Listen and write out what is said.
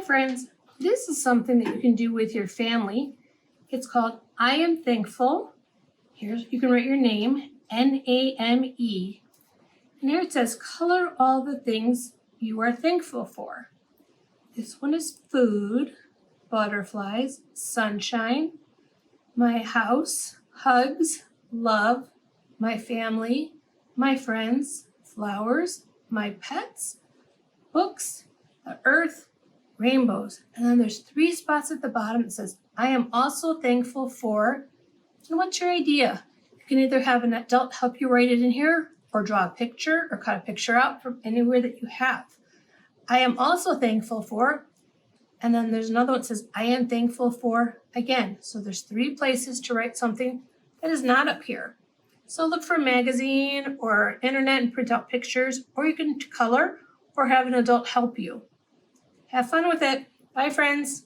friends, this is something that you can do with your family. It's called I am thankful. Here's, you can write your name, N-A-M-E. And here it says, color all the things you are thankful for. This one is food, butterflies, sunshine, my house, hugs, love, my family, my friends, flowers, my pets, books, the earth, rainbows. And then there's 3 spots at the bottom that says, I am also thankful for, and what's your idea? You can either have an adult help you write it in here or draw a picture or cut a picture out from anywhere that you have. I am also thankful for, and then there's another one that says, I am thankful for again. So there's 3 places to write something that is not up here. So look for a magazine or internet and print out pictures, or you can color or have an adult help you. Have fun with it. Bye, friends.